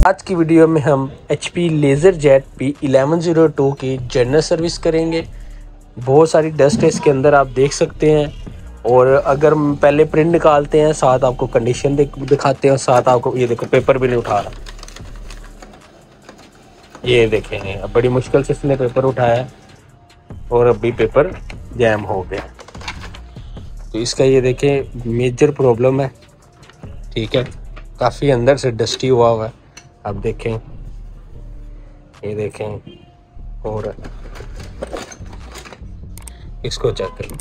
आज की वीडियो में हम HP LaserJet P1102 की जनरल सर्विस करेंगे। बहुत सारी डस्ट है इसके अंदर, आप देख सकते हैं। और अगर पहले प्रिंट निकालते हैं, साथ आपको कंडीशन दिखाते हैं और साथ आपको ये देखो पेपर भी नहीं उठा रहा। ये देखेंगे, अब बड़ी मुश्किल से इसने पेपर उठाया और अभी पेपर जैम हो गया। तो इसका ये देखें मेजर प्रॉब्लम है, ठीक है। काफ़ी अंदर से डस्टी हुआ है, आप देखें, ये देखें। और इसको चेक करें।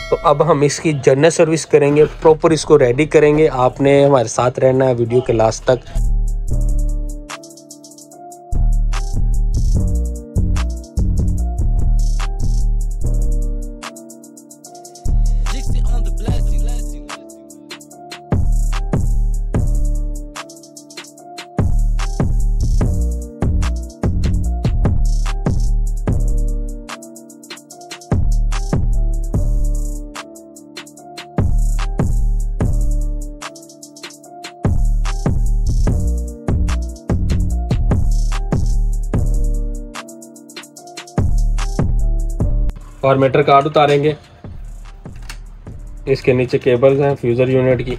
तो अब हम इसकी जनरल सर्विस करेंगे, प्रॉपर इसको रेडी करेंगे। आपने हमारे साथ रहना है वीडियो के लास्ट तक। फॉर्मेटर कार्ड उतारेंगे, इसके नीचे केबल्स हैं फ्यूज़र यूनिट की,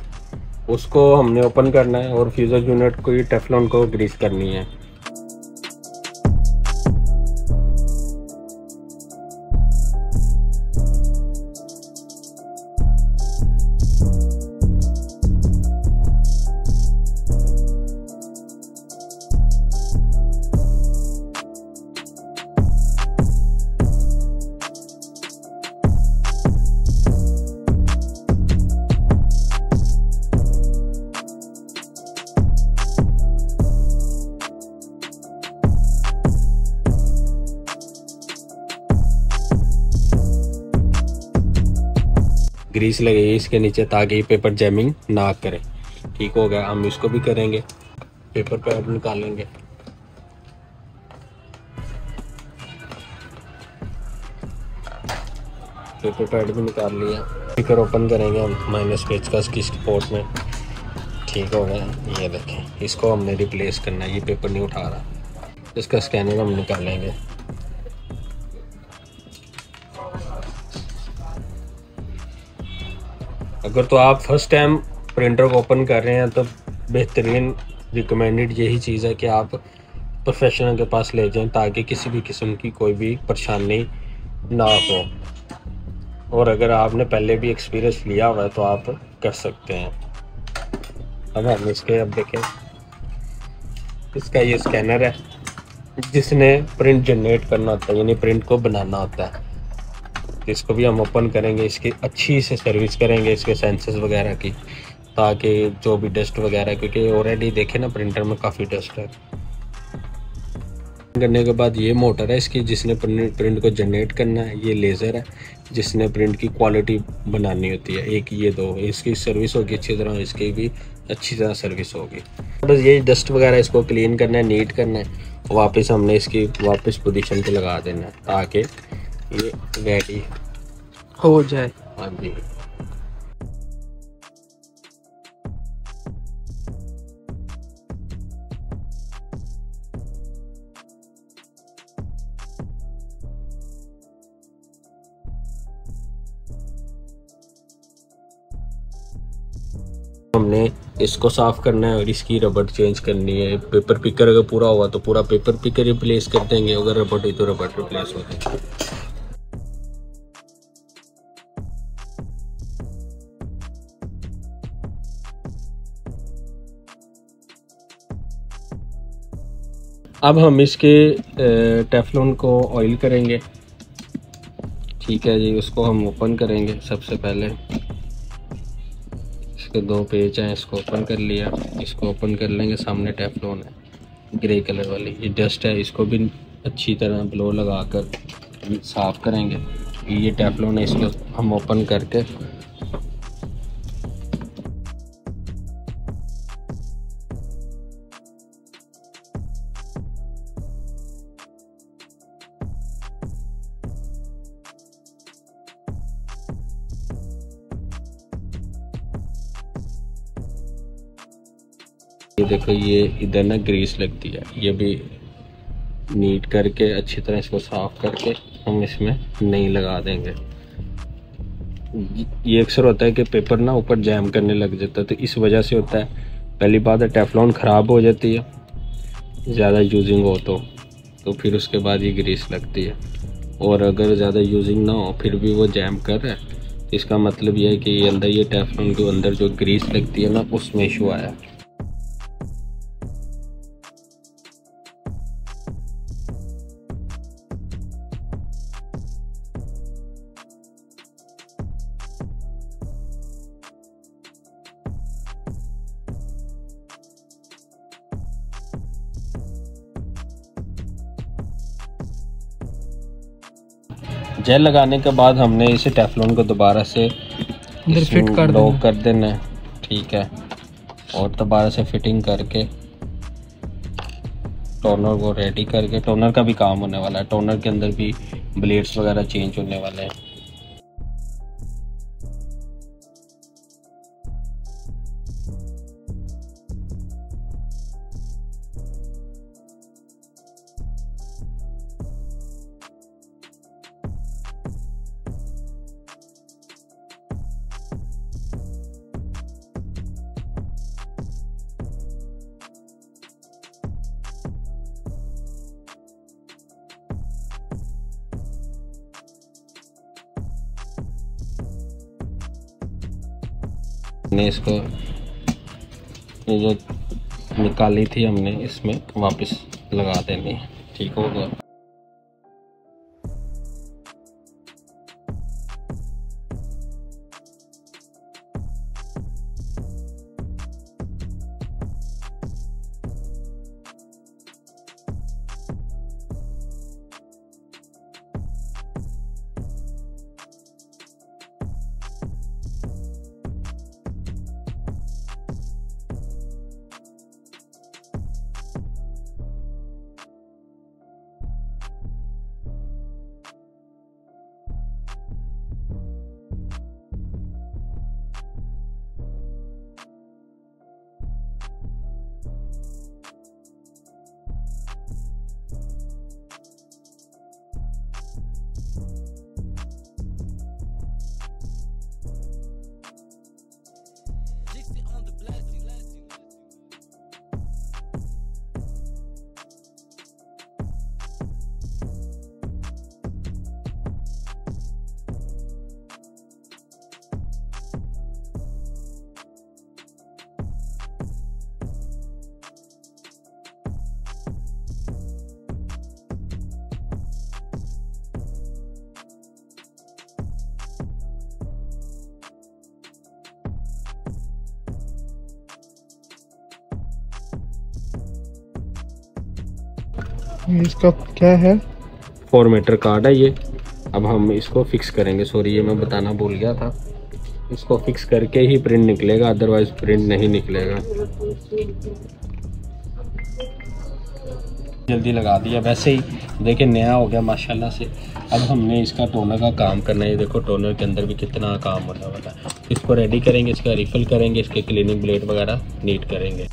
उसको हमने ओपन करना है और फ्यूज़र यूनिट को ये टेफ्लॉन को ग्रीस करनी है। ग्रीस लगेगी इसके नीचे ताकि पेपर जैमिंग ना करे। ठीक हो गया, हम इसको भी करेंगे। पेपर पैड निकालेंगे, पेपर पैड भी निकाल लिया। स्पीकर ओपन करेंगे हम माइनस पेचकस की पोर्ट में। ठीक हो गया, ये देखें, इसको हमने रिप्लेस करना है, ये पेपर नहीं उठा रहा। इसका स्कैनर हम निकालेंगे। अगर तो आप फर्स्ट टाइम प्रिंटर को ओपन कर रहे हैं तो बेहतरीन रिकमेंडेड यही चीज़ है कि आप प्रोफेशनल के पास ले जाएं ताकि किसी भी किस्म की कोई भी परेशानी ना हो। और अगर आपने पहले भी एक्सपीरियंस लिया हुआ है तो आप कर सकते हैं। अब हम इसके, अब देखें, इसका ये स्कैनर है जिसने प्रिंट जनरेट करना होता है, यानी प्रिंट को बनाना होता है। इसको भी हम ओपन करेंगे, इसकी अच्छी से सर्विस करेंगे इसके सेंसर्स वगैरह की, ताकि जो भी डस्ट वगैरह, क्योंकि ऑलरेडी देखे ना प्रिंटर में काफ़ी डस्ट है। करने के बाद ये मोटर है इसकी जिसने प्रिंट को जनरेट करना है, ये लेज़र है जिसने प्रिंट की क्वालिटी बनानी होती है। एक ये दो, इसकी सर्विस होगी अच्छी तरह, इसकी भी अच्छी तरह सर्विस होगी। बस ये डस्ट वगैरह इसको क्लीन करना है, नीट करना है, वापस हमने इसकी वापस पोजीशन पे लगा देना है ताकि ये रेडी हो जाए। हाँ जी, हमने इसको साफ करना है और इसकी रबड़ चेंज करनी है। पेपर पिकर अगर पूरा हुआ तो पूरा पेपर पिकर रिप्लेस कर देंगे, अगर रबड़ हुई तो रबड़ रिप्लेस हो जाएगी। अब हम इसके टेफ्लॉन को ऑयल करेंगे। ठीक है जी, उसको हम ओपन करेंगे। सबसे पहले इसके दो पेज हैं, इसको ओपन कर लिया। इसको ओपन कर लेंगे, सामने टेफ्लॉन है ग्रे कलर वाली, ये डस्ट है, इसको भी अच्छी तरह ब्लो लगाकर साफ करेंगे। ये टेफ्लॉन है, इसको हम ओपन करके ये देखो, ये इधर ना ग्रीस लगती है, ये भी नीट करके अच्छी तरह इसको साफ करके हम इसमें नई लगा देंगे। ये अक्सर होता है कि पेपर ना ऊपर जैम करने लग जाता है, तो इस वजह से होता है। पहली बात है, टेफ्लॉन ख़राब हो जाती है ज़्यादा यूजिंग हो तो फिर उसके बाद ये ग्रीस लगती है। और अगर ज़्यादा यूजिंग ना हो फिर भी वो जैम कर रहा है, तो इसका मतलब ये है कि ये अंदर ये टेफ्लॉन के अंदर जो ग्रीस लगती है ना, उसमें इशू आया है। जेल लगाने के बाद हमने इसे टेफ्लॉन को दोबारा से अंदर फिट कर लॉक कर देना है, ठीक है। और दोबारा से फिटिंग करके टोनर को रेडी करके, टोनर का भी काम होने वाला है, टोनर के अंदर भी ब्लेड्स वगैरह चेंज होने वाले हैं। ने इसको ये जो निकाली थी हमने इसमें वापस लगा देनी है, ठीक होगा। इसका क्या है? 4 मीटर कार्ड है ये। अब हम इसको फिक्स करेंगे, सॉरी ये मैं बताना भूल गया था। इसको फिक्स करके ही प्रिंट निकलेगा, अदरवाइज प्रिंट नहीं निकलेगा। जल्दी लगा दिया, वैसे ही देखिए नया हो गया माशाल्लाह से। अब हमने इसका टोनर का काम करना है। ये देखो टोनर के अंदर भी कितना काम होने वाला है। इसको रेडी करेंगे, इसका रिफिल करेंगे, इसके क्लीनिंग ब्लेड वगैरह नीट करेंगे।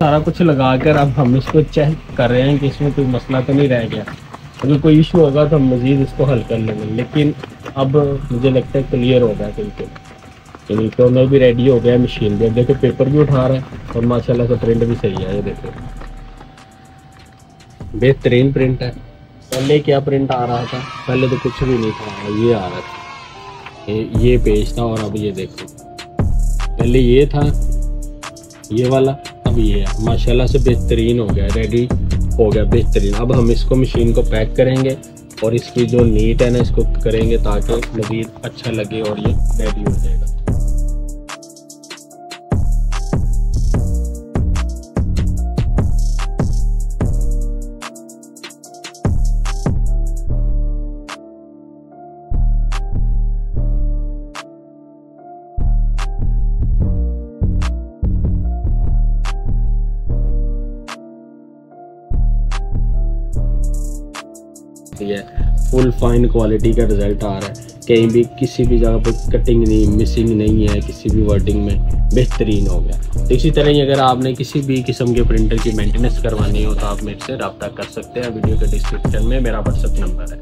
सारा कुछ लगाकर अब हम इसको चेक कर रहे हैं कि इसमें कोई मसला तो नहीं रह गया। अगर कोई इशू होगा तो हम मज़ीद इसको हल कर लेंगे, लेकिन अब मुझे लगता है क्लियर हो गया बिल्कुल। चलिए टोनर भी रेडी हो गया, मशीन भी, अब देखो पेपर भी उठा रहा है और माशाल्लाह से प्रिंट भी सही है। ये देखो बेहतरीन प्रिंट है। पहले क्या प्रिंट आ रहा था, पहले तो कुछ भी नहीं था, ये आ रहा था, ये पेज था, और अब ये देखो पहले ये था ये वाला, अब ये है। माशाल्लाह से बेहतरीन हो गया, रेडी हो गया बेहतरीन। अब हम इसको मशीन को पैक करेंगे और इसकी जो नीट है ना इसको करेंगे ताकि मज़ीद अच्छा लगे और ये रेडी हो जाएगा। फुल फाइन क्वालिटी का रिजल्ट आ रहा है, कहीं भी किसी भी जगह पर कटिंग नहीं, मिसिंग नहीं है, किसी भी वर्डिंग में बेहतरीन हो गया। तो इसी तरह ही अगर आपने किसी भी किस्म के प्रिंटर की मेंटेनेंस करवानी हो तो आप मेरे से रब्ता कर सकते हैं। वीडियो के डिस्क्रिप्शन में मेरा व्हाट्सएप नंबर है।